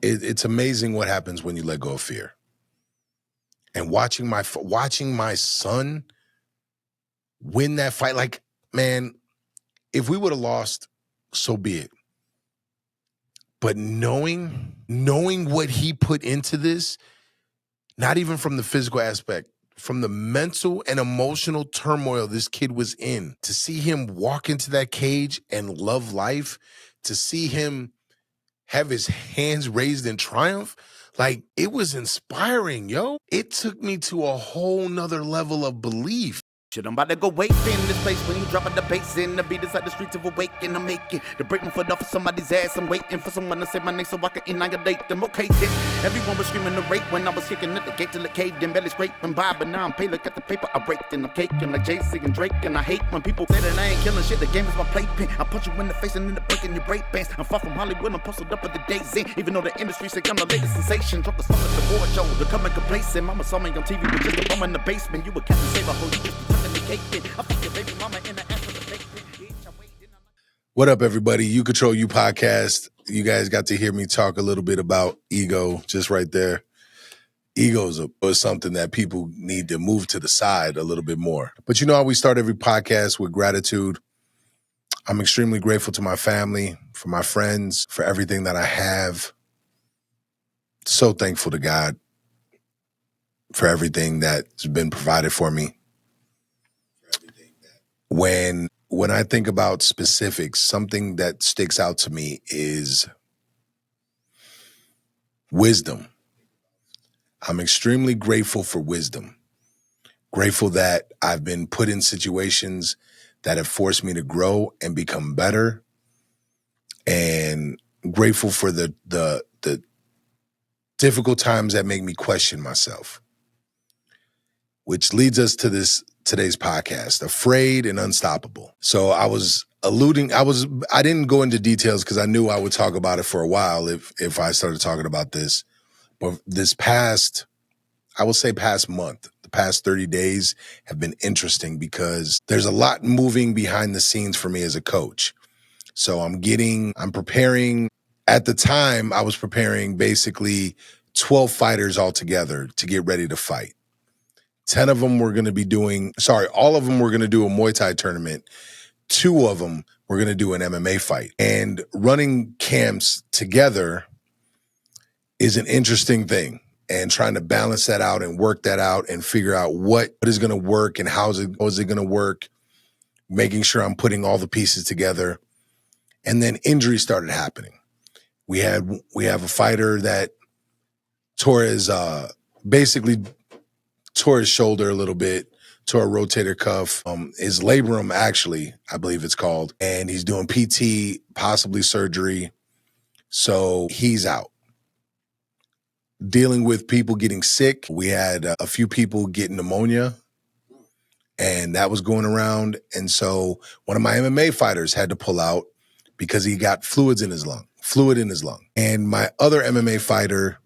It's amazing what happens when you let go of fear. And watching my son win that fight, like, man, if we would have lost, so be it. But knowing what he put into this, not even from the physical aspect, from the mental and emotional turmoil this kid was in, to see him walk into that cage and love life, to see him have his hands raised in triumph, like, it was inspiring, yo. It took me to a whole nother level of belief. Shit, I'm about to go wait in this place when you dropping the bass in. The beat inside the streets of awaken. I'm making to break my foot off of somebody's ass. I'm waiting for someone to say my name so I can annihilate them. Okay, then everyone was screaming the rape when I was kicking at the gate till it caved in, barely scraping by. But now I'm paid. Look at the paper I raked and I'm caking like Jay-Z and Drake. And I hate when people say that I ain't killing shit. The game is my playpen. I punch you in the face and end up breaking your break bands. I'm far from Hollywood. I'm posted up at the days in. Even though the industry say I'm the latest sensation. Drop the stuff at the award show. Becoming complacent. Mama saw me on TV with just a bum in the basement. You a Captain Saber. Who you just be tucking the cake in. What up, everybody? You Control You podcast. You guys got to hear me talk a little bit about ego just right there. Ego is something that people need to move to the side a little bit more. But you know how we start every podcast with gratitude? I'm extremely grateful to my family, for my friends, for everything that I have. So thankful to God for everything that's been provided for me. When I think about specifics, something that sticks out to me is wisdom. I'm extremely grateful for wisdom. Grateful that I've been put in situations that have forced me to grow and become better. And grateful for the difficult times that make me question myself. Which leads us to today's podcast, Afraid and Unstoppable. So I didn't go into details because I knew I would talk about it for a while if I started talking about this. But this past month, the past 30 days have been interesting because there's a lot moving behind the scenes for me as a coach. So I'm preparing. At the time, I was preparing basically 12 fighters all together to get ready to fight. All of them were going to do a Muay Thai tournament. 2 of them were going to do an MMA fight. And running camps together is an interesting thing. And trying to balance that out and work that out and figure out what is going to work and how is it going to work, making sure I'm putting all the pieces together. And then injuries started happening. We have a fighter that tore his shoulder a little bit, tore a rotator cuff, his labrum, actually, I believe it's called, and he's doing PT, possibly surgery. So he's out. Dealing with people getting sick. We had a few people get pneumonia, and that was going around. And so one of my MMA fighters had to pull out because he got fluid in his lung. And my other MMA fighter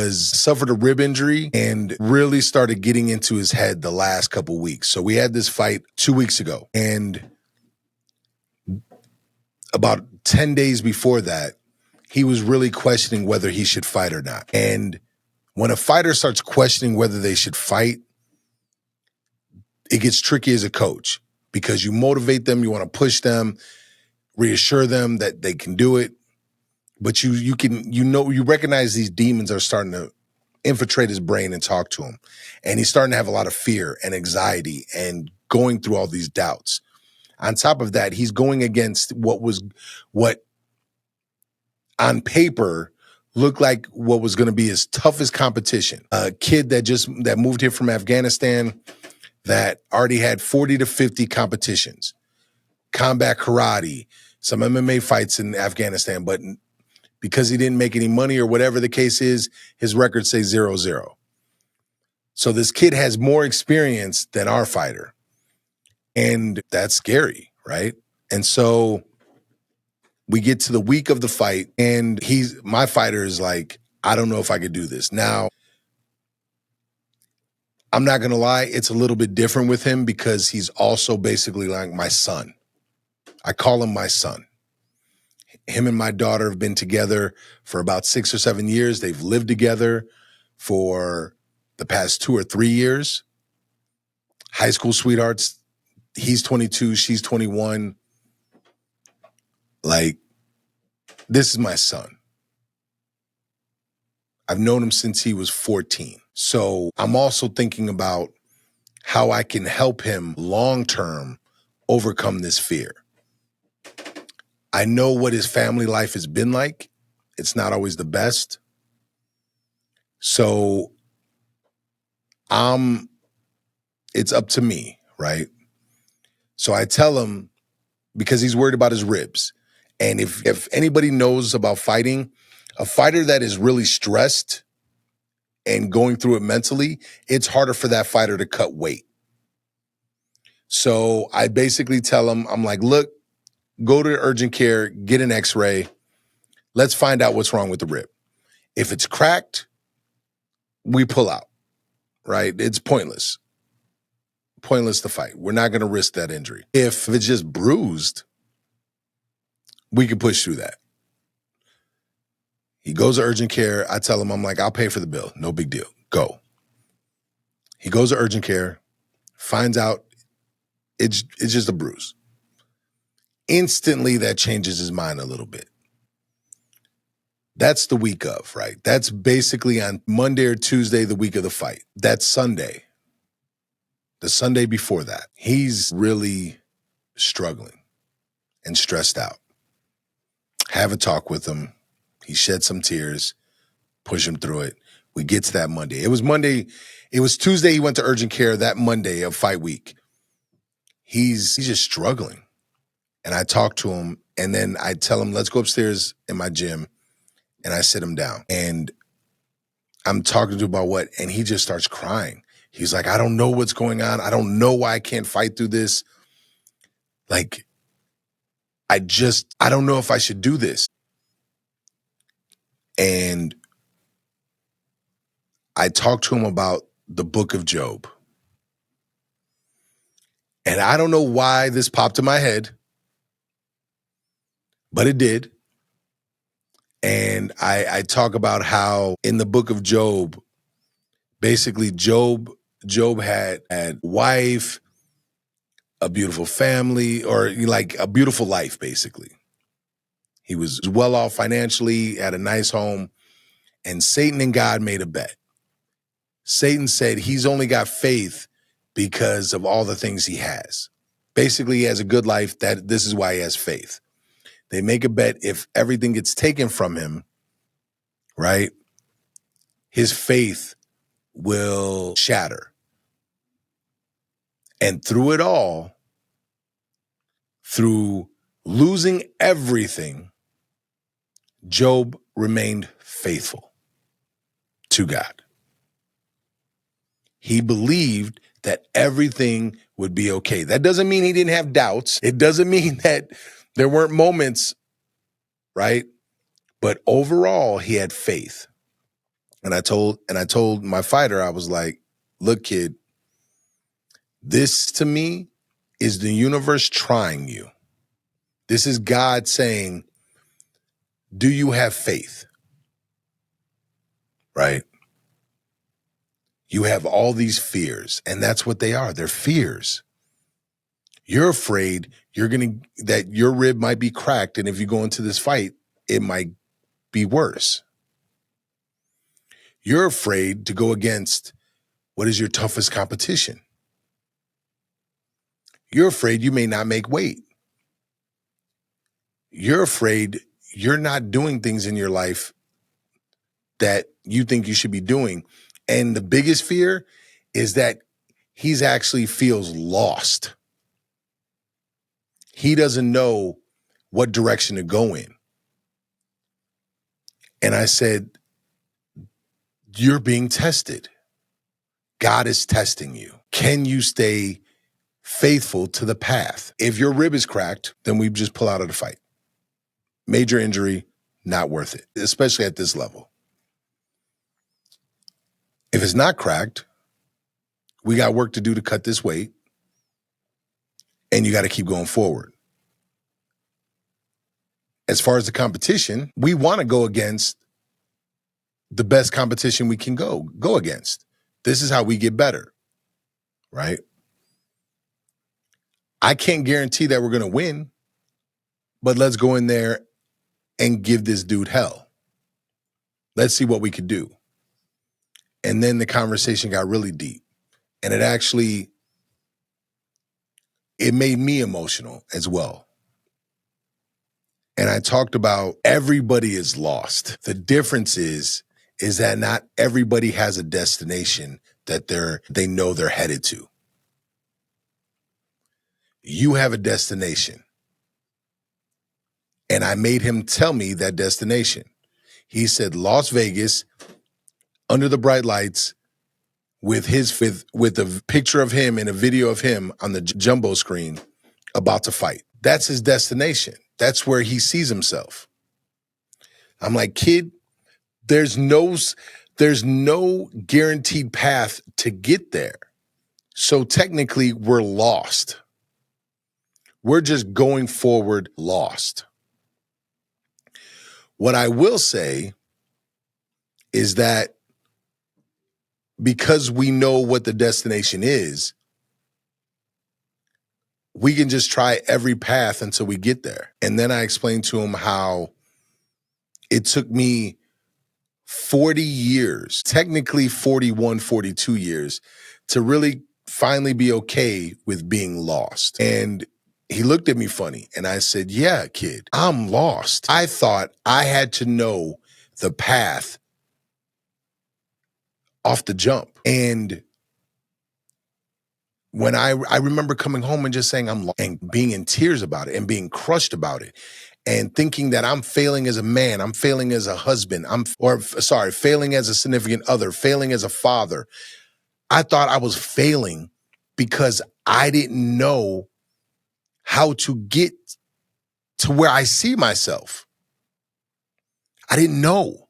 suffered a rib injury and really started getting into his head the last couple weeks. So we had this fight 2 weeks ago. And about 10 days before that, he was really questioning whether he should fight or not. And when a fighter starts questioning whether they should fight, it gets tricky as a coach because you motivate them, you want to push them, reassure them that they can do it. But you recognize these demons are starting to infiltrate his brain and talk to him. And he's starting to have a lot of fear and anxiety and going through all these doubts. On top of that, he's going against what on paper looked like what was going to be his toughest competition. A kid that moved here from Afghanistan that already had 40 to 50 competitions, combat karate, some MMA fights in Afghanistan, but because he didn't make any money or whatever the case is, his record says 0-0. So this kid has more experience than our fighter. And that's scary, right? And so we get to the week of the fight, and my fighter is like, I don't know if I could do this. Now, I'm not going to lie, it's a little bit different with him because he's also basically like my son. I call him my son. Him and my daughter have been together for about 6 or 7 years. They've lived together for the past 2 or 3 years. High school sweethearts. He's 22, she's 21. Like, this is my son. I've known him since he was 14. So I'm also thinking about how I can help him long-term overcome this fear. I know what his family life has been like. It's not always the best. So it's up to me, right? So I tell him, because he's worried about his ribs. And if anybody knows about fighting, a fighter that is really stressed and going through it mentally, it's harder for that fighter to cut weight. So I basically tell him, I'm like, look, go to urgent care, get an x-ray. Let's find out what's wrong with the rib. If it's cracked, we pull out, right? It's pointless. Pointless to fight. We're not going to risk that injury. If it's just bruised, we can push through that. He goes to urgent care. I tell him, I'm like, I'll pay for the bill. No big deal. Go. He goes to urgent care, finds out it's just a bruise. Instantly, that changes his mind a little bit. That's the week of, right? That's basically on Monday or Tuesday, the week of the fight. That's Sunday. The Sunday before that, he's really struggling and stressed out. Have a talk with him. He shed some tears, push him through it. We get to that Monday. It was Tuesday he went to urgent care. That Monday of fight week, he's just struggling. And I talk to him, and then I tell him, let's go upstairs in my gym, and I sit him down. And I'm talking to him about what, and he just starts crying. He's like, I don't know what's going on. I don't know why I can't fight through this. Like, I don't know if I should do this. And I talked to him about the book of Job. And I don't know why this popped in my head, but it did. And I talk about how in the book of Job, basically Job had a wife, a beautiful family, or like a beautiful life, basically. He was well off financially, had a nice home, and Satan and God made a bet. Satan said he's only got faith because of all the things he has. Basically, he has a good life. This is why he has faith. They make a bet if everything gets taken from him, right, his faith will shatter. And through it all, through losing everything, Job remained faithful to God. He believed that everything would be okay. That doesn't mean he didn't have doubts. It doesn't mean that there weren't moments, right? But overall, he had faith. And I told my fighter, I was like, look, kid, this to me is the universe trying you. This is God saying, do you have faith? Right? You have all these fears, and that's what they are. They're fears. You're afraid that your rib might be cracked, and if you go into this fight, it might be worse. You're afraid to go against what is your toughest competition. You're afraid you may not make weight. You're afraid you're not doing things in your life that you think you should be doing. And the biggest fear is that he's actually feels lost. He doesn't know what direction to go in. And I said, you're being tested. God is testing you. Can you stay faithful to the path? If your rib is cracked, then we just pull out of the fight. Major injury, not worth it, especially at this level. If it's not cracked, we got work to do to cut this weight, and you got to keep going forward. as far as the competition, we want to go against the best competition we can go against. This is how we get better, right? I can't guarantee that we're going to win, but let's go in there and give this dude hell. Let's see what we could do. And then the conversation got really deep. And it made me emotional as well. And I talked about everybody is lost. The difference is that not everybody has a destination that they know they're headed to. You have a destination. And I made him tell me that destination. He said Las Vegas, under the bright lights, with a picture of him and a video of him on the jumbo screen about to fight. That's his destination. That's where he sees himself. I'm like, kid, there's no guaranteed path to get there. So technically, we're lost. We're just going forward lost. What I will say is that because we know what the destination is, we can just try every path until we get there. And then I explained to him how it took me 40 years, technically 41, 42 years, to really finally be okay with being lost. And he looked at me funny and I said, yeah, kid, I'm lost. I thought I had to know the path off the jump. And when I remember coming home and just saying I'm lost and being in tears about it and being crushed about it and thinking that I'm failing as a man, I'm failing as a husband, failing as a significant other, failing as a father. I thought I was failing because I didn't know how to get to where I see myself. I didn't know.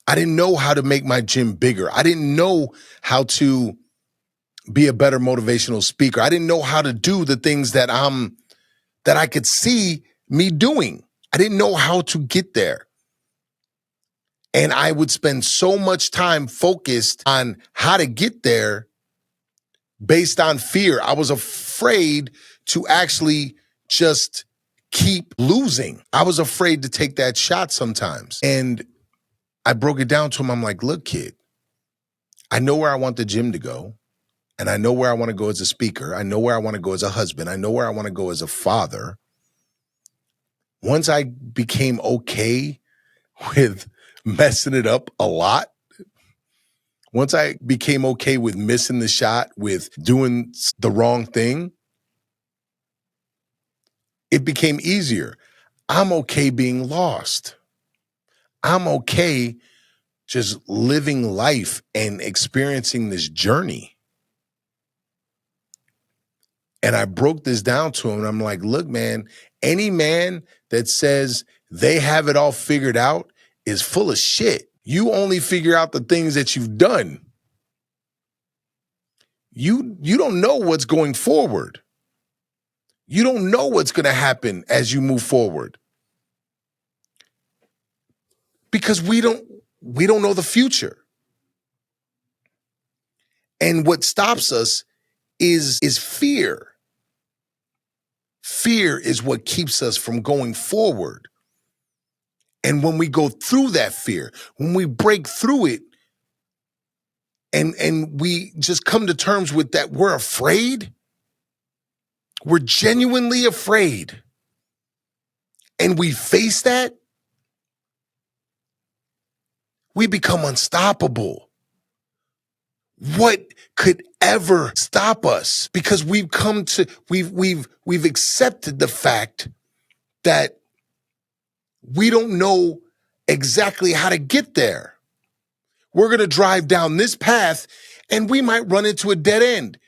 I didn't know how to make my gym bigger. I didn't know how to be a better motivational speaker. I didn't know how to do the things that I could see me doing. I didn't know how to get there. And I would spend so much time focused on how to get there based on fear. I was afraid to actually just keep losing. I was afraid to take that shot sometimes. And I broke it down to him. I'm like, look, kid, I know where I want the gym to go. And I know where I want to go as a speaker. I know where I want to go as a husband. I know where I want to go as a father. Once I became okay with messing it up a lot, once I became okay with missing the shot, with doing the wrong thing, it became easier. I'm okay being lost. I'm okay just living life and experiencing this journey. And I broke this down to him and I'm like, look, man, any man that says they have it all figured out is full of shit. You only figure out the things that you've done. You don't know what's going forward. You don't know what's going to happen as you move forward. Because we don't know the future. And what stops us is fear. Fear is what keeps us from going forward. And when we go through that fear, when we break through it, and we just come to terms with that we're afraid, we're genuinely afraid, and we face that, we become unstoppable. What could ever stop us? Because we've accepted the fact that we don't know exactly how to get there. We're going to drive down this path and we might run into a dead end.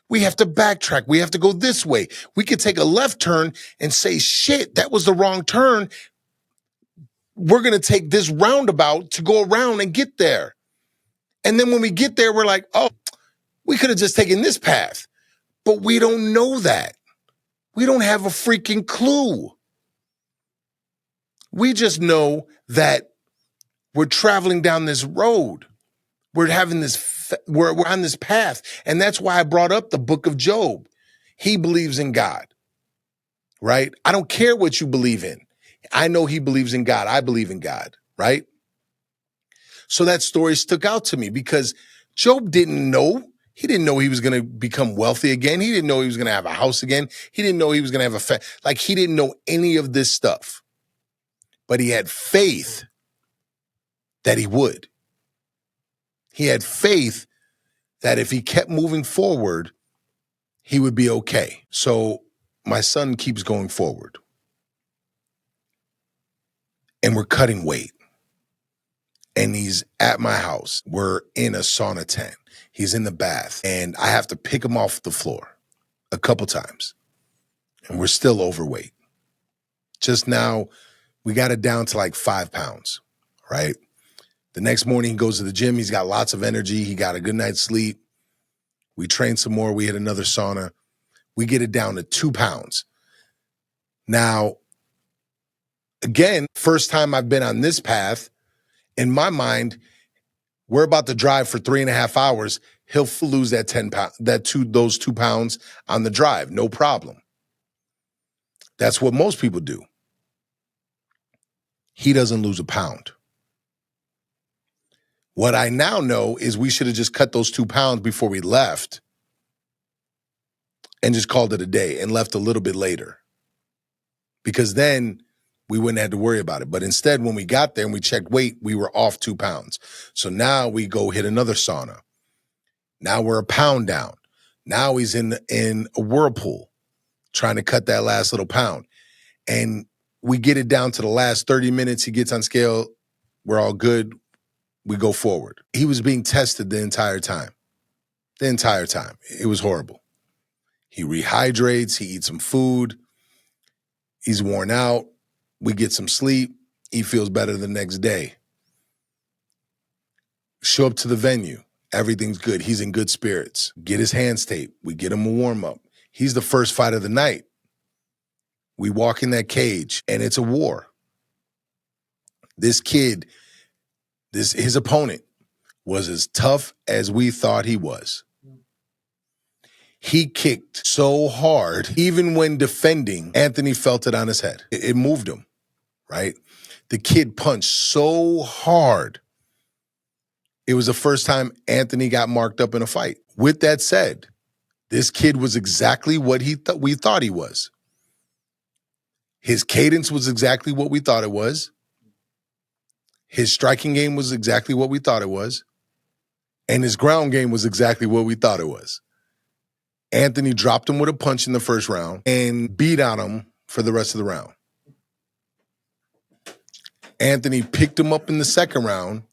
We have to backtrack. We have to go this way. We could take a left turn and say, shit, that was the wrong turn. We're going to take this roundabout to go around and get there. And then when we get there, we're like, oh, we could have just taken this path. But we don't know that. We don't have a freaking clue. We just know that we're traveling down this road. We're having this, we're on this path. And that's why I brought up the book of Job. He believes in God, right? I don't care what you believe in. I know he believes in God. I believe in God, right? So that story stuck out to me because Job didn't know. He didn't know he was going to become wealthy again. He didn't know he was going to have a house again. He didn't know he was going to have he didn't know any of this stuff. But he had faith that he would. He had faith that if he kept moving forward, he would be okay. So my son keeps going forward. And we're cutting weight. And he's at my house. We're in a sauna tent. He's in the bath. And I have to pick him off the floor a couple times. And we're still overweight. Just now, we got it down to like 5 pounds, right? The next morning, he goes to the gym. He's got lots of energy. He got a good night's sleep. We train some more. We hit another sauna. We get it down to 2 pounds. Now, again, first time I've been on this path, in my mind, we're about to drive for 3.5 hours. He'll lose that 10 pounds, those 2 pounds on the drive, no problem. That's what most people do. He doesn't lose a pound. What I now know is we should have just cut those 2 pounds before we left and just called it a day and left a little bit later. Because then we wouldn't have to worry about it. But instead, when we got there and we checked weight, we were off 2 pounds. So now we go hit another sauna. Now we're a pound down. Now he's in a whirlpool trying to cut that last little pound. And we get it down to the last 30 minutes. He gets on scale. We're all good. We go forward. He was being tested the entire time. The entire time. It was horrible. He rehydrates. He eats some food. He's worn out. We get some sleep. He feels better the next day. Show up to the venue. Everything's good. He's in good spirits. Get his hands taped. We get him a warm-up. He's the first fight of the night. We walk in that cage, and it's a war. This kid, his opponent, was as tough as we thought he was. He kicked so hard, even when defending, Anthony felt it on his head. It moved him, right? The kid punched so hard. It was the first time Anthony got marked up in a fight. With that said, this kid was exactly what we thought he was. His cadence was exactly what we thought it was. His striking game was exactly what we thought it was. And his ground game was exactly what we thought it was. Anthony dropped him with a punch in the first round and beat on him for the rest of the round. Anthony picked him up in the second round,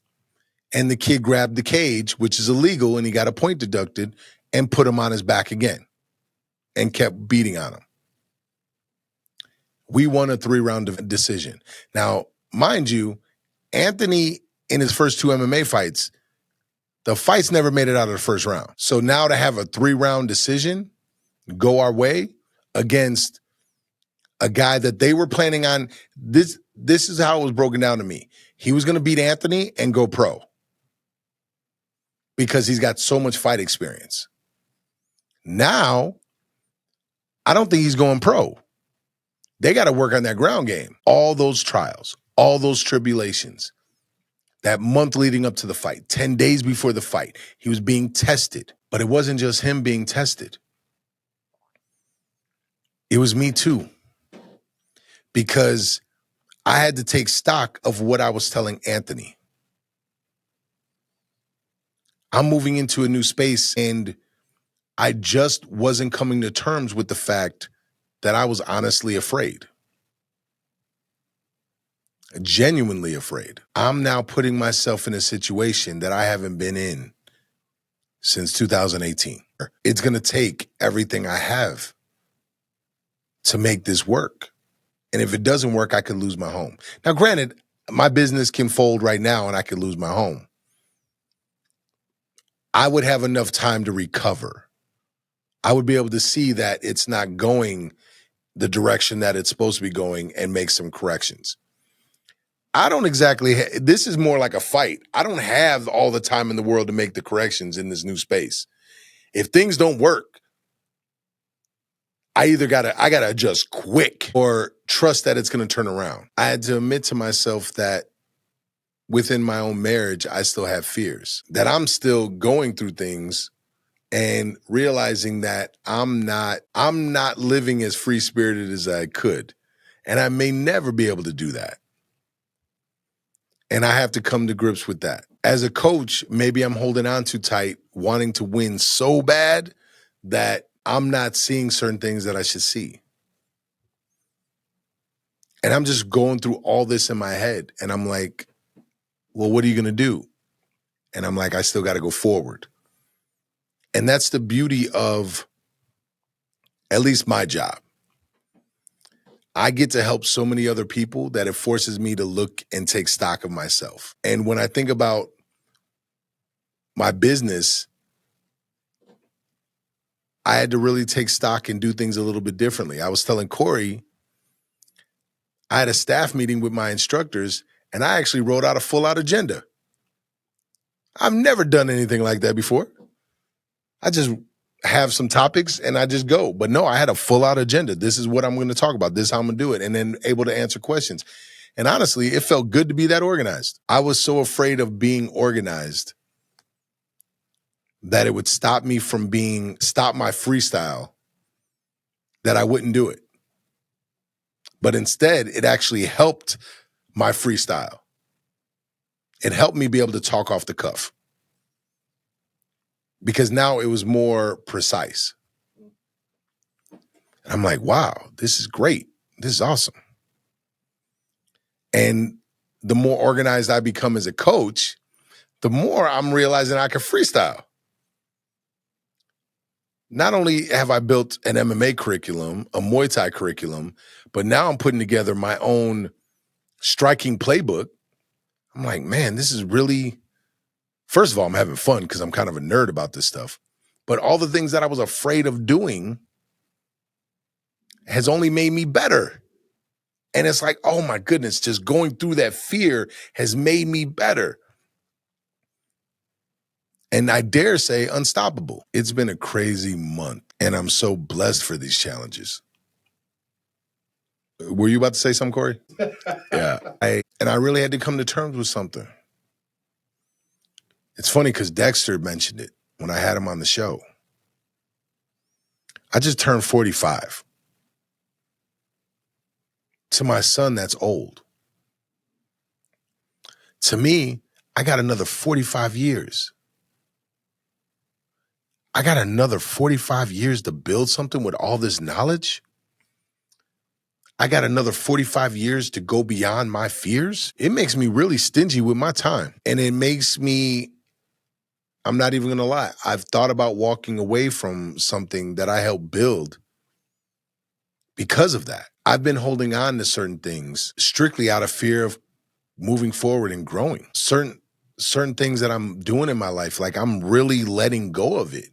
and the kid grabbed the cage, which is illegal, and he got a point deducted, and put him on his back again and kept beating on him. We won a 3-round decision. Now, mind you, Anthony, in his first 2 MMA fights, the fights never made it out of the first round. So now to have a 3-round decision go our way against a guy that they were planning on, this is how it was broken down to me. He was going to beat Anthony and go pro because he's got so much fight experience. Now, I don't think he's going pro. They got to work on that ground game. All those trials, all those tribulations, that month leading up to the fight, 10 days before the fight, he was being tested. But it wasn't just him being tested. It was me too. Because I had to take stock of what I was telling Anthony. I'm moving into a new space, and I just wasn't coming to terms with the fact that I was honestly afraid. Genuinely afraid. I'm now putting myself in a situation that I haven't been in since 2018. It's going to take everything I have to make this work. And if it doesn't work, I could lose my home. Now, granted, my business can fold right now and I could lose my home. I would have enough time to recover. I would be able to see that it's not going the direction that it's supposed to be going and make some corrections. I don't exactly, this is more like a fight. I don't have all the time in the world to make the corrections in this new space. If things don't work, I gotta adjust quick or trust that it's gonna turn around. I had to admit to myself that within my own marriage, I still have fears, that I'm still going through things and realizing that I'm not living as free-spirited as I could. And I may never be able to do that. And I have to come to grips with that. As a coach, maybe I'm holding on too tight, wanting to win so bad that I'm not seeing certain things that I should see. And I'm just going through all this in my head. And I'm like, well, what are you going to do? And I'm like, I still got to go forward. And that's the beauty of at least my job. I get to help so many other people that it forces me to look and take stock of myself. And when I think about my business, I had to really take stock and do things a little bit differently. I was telling Corey, I had a staff meeting with my instructors, and I actually wrote out a full-out agenda. I've never done anything like that before. I just have some topics and I just go. But no, I had a full-out agenda. This is what I'm going to talk about. This is how I'm going to do it. And then able to answer questions. And honestly, it felt good to be that organized. I was so afraid of being organized that it would stop my freestyle, that I wouldn't do it. But instead, it actually helped my freestyle. It helped me be able to talk off the cuff. Because now it was more precise. And I'm like, wow, this is great. This is awesome. And the more organized I become as a coach, the more I'm realizing I can freestyle. Not only have I built an MMA curriculum, a Muay Thai curriculum, but now I'm putting together my own striking playbook. I'm like, man, this is really, first of all, I'm having fun because I'm kind of a nerd about this stuff. But all the things that I was afraid of doing has only made me better. And it's like, oh my goodness, just going through that fear has made me better. And I dare say unstoppable. It's been a crazy month, and I'm so blessed for these challenges. Were you about to say something, Corey? Yeah. I really had to come to terms with something. It's funny because Dexter mentioned it when I had him on the show. I just turned 45. To my son, that's old. To me, I got another 45 years. I got another 45 years to build something with all this knowledge. I got another 45 years to go beyond my fears. It makes me really stingy with my time. And it makes me, I'm not even going to lie, I've thought about walking away from something that I helped build because of that. I've been holding on to certain things strictly out of fear of moving forward and growing. Certain things that I'm doing in my life, like I'm really letting go of it.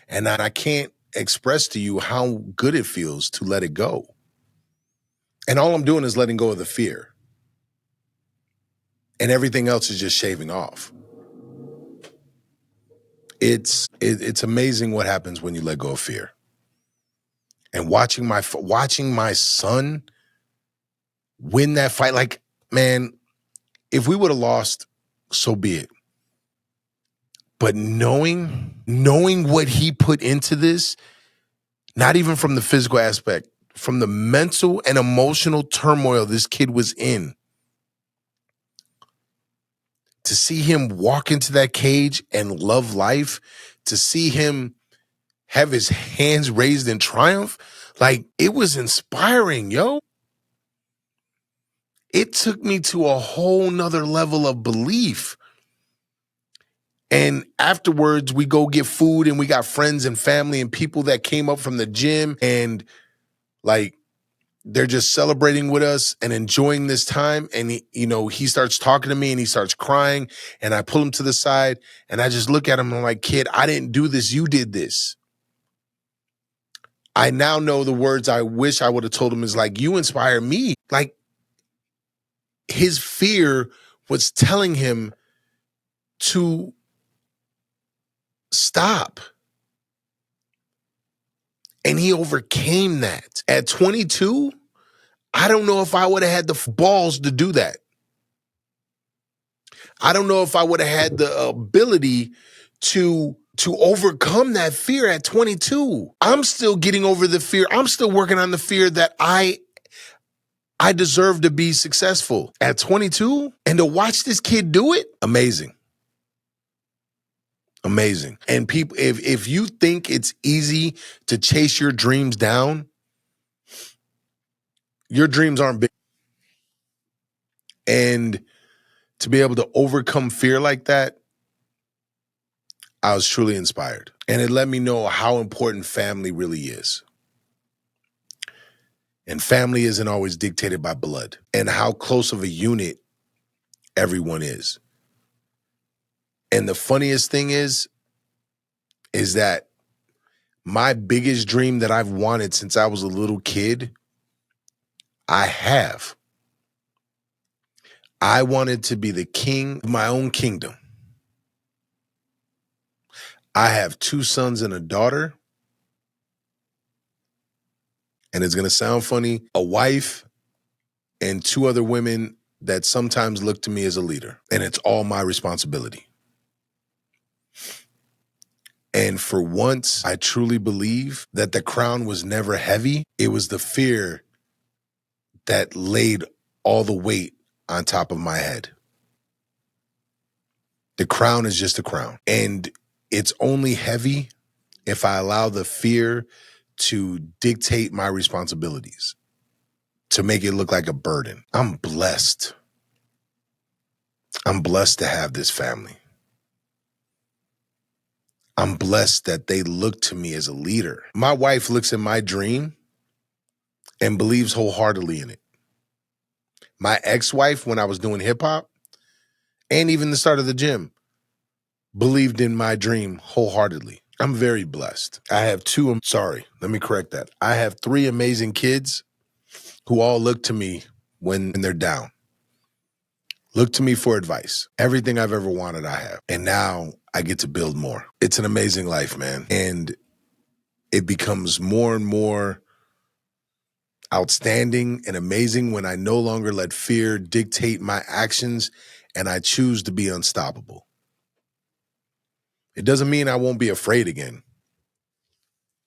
And I can't express to you how good it feels to let it go. And all I'm doing is letting go of the fear. And everything else is just shaving off. It's amazing what happens when you let go of fear. And watching my son win that fight, like, man, if we would have lost, so be it. But knowing what he put into this, not even from the physical aspect, from the mental and emotional turmoil this kid was in, to see him walk into that cage and love life, to see him have his hands raised in triumph, like, it was inspiring, yo. It took me to a whole nother level of belief. And afterwards, we go get food and we got friends and family and people that came up from the gym and, like, they're just celebrating with us and enjoying this time. And he starts talking to me and he starts crying, and I pull him to the side and I just look at him and I'm like, kid, I didn't do this. You did this. I now know the words I wish I would have told him is like, you inspire me. Like, his fear was telling him to stop. And he overcame that. At 22, I don't know if I would have had the balls to do that. I don't know if I would have had the ability to overcome that fear at 22. I'm still getting over the fear. I'm still working on the fear that I deserve to be successful at 22. And to watch this kid do it, amazing. Amazing. And people, if you think it's easy to chase your dreams down, your dreams aren't big. And to be able to overcome fear like that, I was truly inspired. And it let me know how important family really is. And family isn't always dictated by blood, and how close of a unit everyone is. And the funniest thing is that my biggest dream that I've wanted since I was a little kid, I have. I wanted to be the king of my own kingdom. I have 2 sons and a daughter. And it's going to sound funny, a wife and 2 other women that sometimes look to me as a leader. And it's all my responsibility. And for once, I truly believe that the crown was never heavy. It was the fear that laid all the weight on top of my head. The crown is just a crown. And it's only heavy if I allow the fear to dictate my responsibilities, to make it look like a burden. I'm blessed. I'm blessed to have this family. I'm blessed that they look to me as a leader. My wife looks at my dream and believes wholeheartedly in it. My ex-wife, when I was doing hip hop and even the start of the gym, believed in my dream wholeheartedly. I'm very blessed. I have 3 amazing kids who all look to me when they're down. Look to me for advice. Everything I've ever wanted, I have. And now I get to build more. It's an amazing life, man. And it becomes more and more outstanding and amazing when I no longer let fear dictate my actions and I choose to be unstoppable. It doesn't mean I won't be afraid again.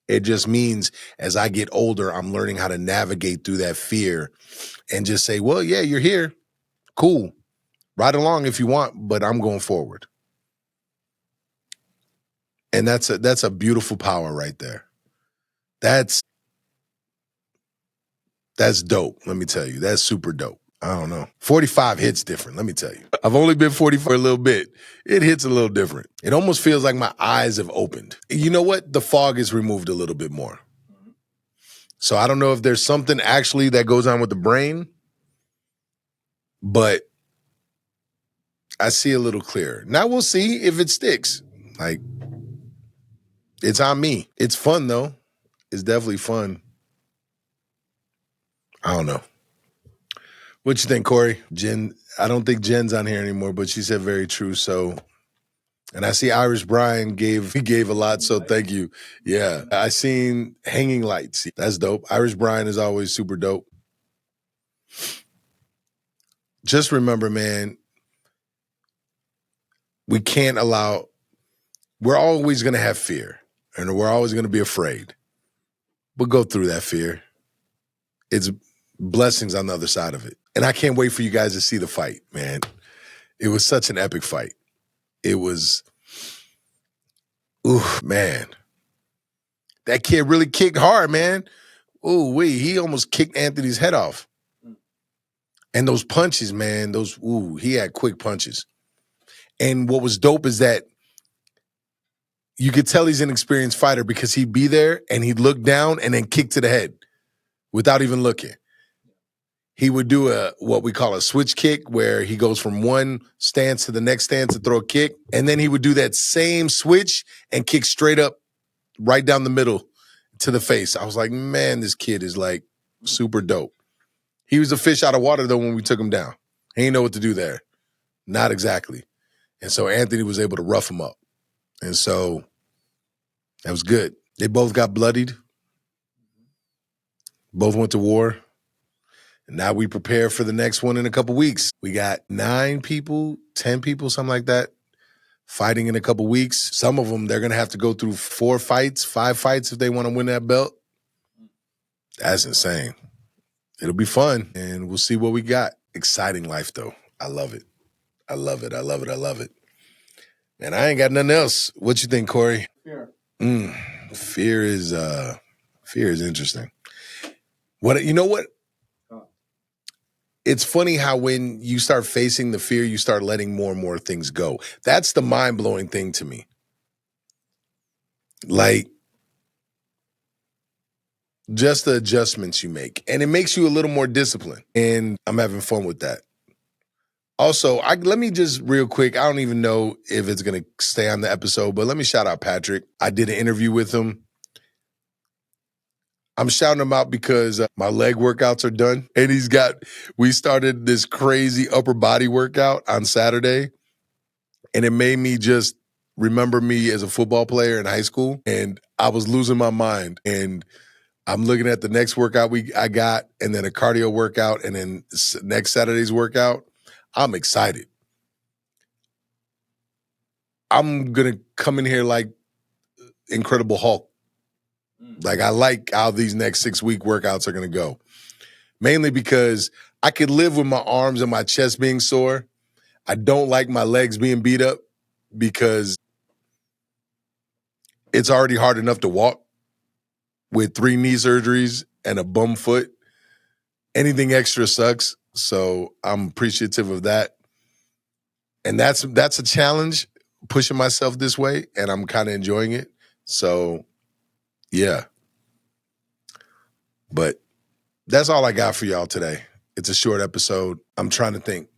It just means as I get older, I'm learning how to navigate through that fear and just say, well, yeah, you're here. Cool. Ride along if you want, but I'm going forward. And that's a beautiful power right there. That's dope. Let me tell you, that's super dope. I don't know. 45 hits different, let me tell you. I've only been 40 for a little bit. It hits a little different. It almost feels like my eyes have opened. You know what? The fog is removed a little bit more. So I don't know if there's something actually that goes on with the brain, but I see a little clearer. Now we'll see if it sticks. Like, it's on me. It's fun though. It's definitely fun. I don't know. What you think, Corey? Jen, I don't think Jen's on here anymore, but she said very true. So, and I see Irish Brian gave a lot, so thank you. Yeah, I seen Hanging Lights. That's dope. Irish Brian is always super dope. Just remember, man, we're always going to have fear, and we're always going to be afraid. But go through that fear. It's blessings on the other side of it. And I can't wait for you guys to see the fight, man. It was such an epic fight. It was, man. That kid really kicked hard, man. He almost kicked Anthony's head off. And those punches, man, he had quick punches. And what was dope is that you could tell he's an experienced fighter because he'd be there and he'd look down and then kick to the head without even looking. He would do what we call a switch kick, where he goes from one stance to the next stance to throw a kick. And then he would do that same switch and kick straight up right down the middle to the face. I was like, man, this kid is like super dope. He was a fish out of water, though, when we took him down. He didn't know what to do there. Not exactly. And so Anthony was able to rough him up. And so that was good. They both got bloodied. Both went to war. And now we prepare for the next one in a couple weeks. We got 9 people, 10 people, something like that, fighting in a couple weeks. Some of them, they're going to have to go through 4 fights, 5 fights if they want to win that belt. That's insane. It'll be fun, and we'll see what we got. Exciting life, though. I love it. I love it. I love it. I love it. Man, I ain't got nothing else. What you think, Corey? Fear. Fear is interesting. You know what? It's funny how when you start facing the fear, you start letting more and more things go. That's the mind-blowing thing to me. Like, just the adjustments you make. And it makes you a little more disciplined. And I'm having fun with that. Also, let me just real quick, I don't even know if it's going to stay on the episode, but let me shout out Patrick. I did an interview with him. I'm shouting him out because my leg workouts are done. And we started this crazy upper body workout on Saturday. And it made me just remember me as a football player in high school. And I was losing my mind. And I'm looking at the next workout I got, and then a cardio workout, and then next Saturday's workout. I'm excited. I'm going to come in here like Incredible Hulk. Like, I like how these next 6-week workouts are going to go. Mainly because I could live with my arms and my chest being sore. I don't like my legs being beat up because it's already hard enough to walk with 3 knee surgeries and a bum foot. Anything extra sucks. So I'm appreciative of that. And that's a challenge, pushing myself this way, and I'm kind of enjoying it. So, yeah. But that's all I got for y'all today. It's a short episode. I'm trying to think.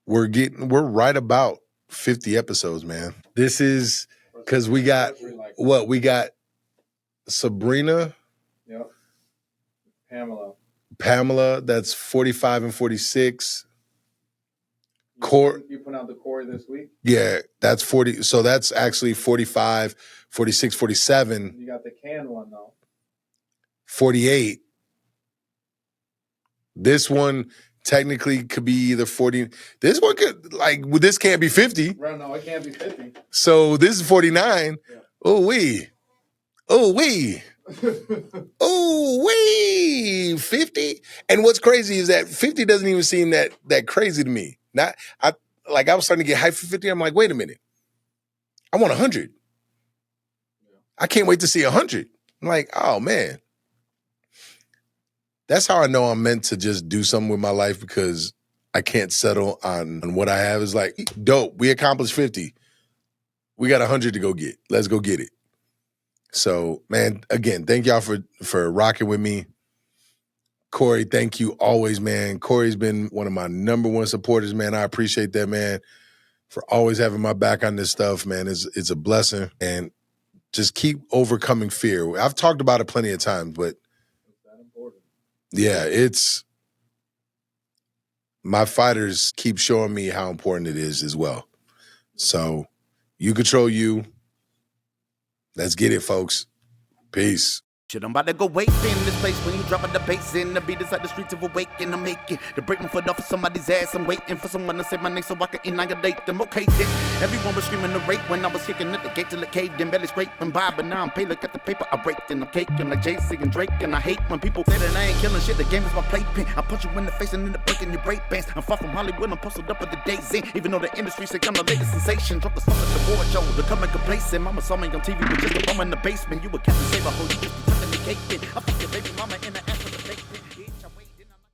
We're right about 50 episodes, man. This is because we got Sabrina. Yep. Pamela, that's 45 and 46. You put out the Corey this week? Yeah, that's 40. So that's actually 45, 46, 47. You got the canned one, though. 48. This one technically could be either 40. This one could, this can't be 50. Right, no, it can't be 50. So this is 49. Yeah. Oh, wee. 50. And what's crazy is that 50 doesn't even seem that crazy to me. I was starting to get hyped for 50. I'm like, wait a minute. I want 100. Yeah. I can't wait to see 100. I'm like, oh man. That's how I know I'm meant to just do something with my life, because I can't settle on what I have. Is like, dope. We accomplished 50. We got 100 to go get. Let's go get it. So, man, again, thank y'all for rocking with me. Corey, thank you always, man. Corey's been one of my number one supporters, man. I appreciate that, man, for always having my back on this stuff, man. It's a blessing. And just keep overcoming fear. I've talked about it plenty of times, but yeah, my fighters keep showing me how important it is as well. So you control you. Let's get it, folks. Peace. Shit, I'm about to go wait in this place when you dropping the bass in. The beat inside the streets of awaken. I'm making to break my foot off of somebody's ass. I'm waiting for someone to say my name so I can annihilate them. Okay, then everyone was screaming the rape when I was kicking at the gate till it caved in. Belly scraping by, but now I'm paid. Look at the paper I raked and I'm caking like Jay-Z and Drake. And I hate when people say that I ain't killing shit. The game is my playpen. I punch you in the face and end up breaking your break bands. I'm far from Hollywood. I'm posted up with the days in. Even though the industry say I'm the latest sensation. Drop the song at the board show. They're coming complacent. Mama saw me on TV with just a bum in the basement. You were Captain Save a whole you just be tucking the cake in. I fuck your baby mama in the ass.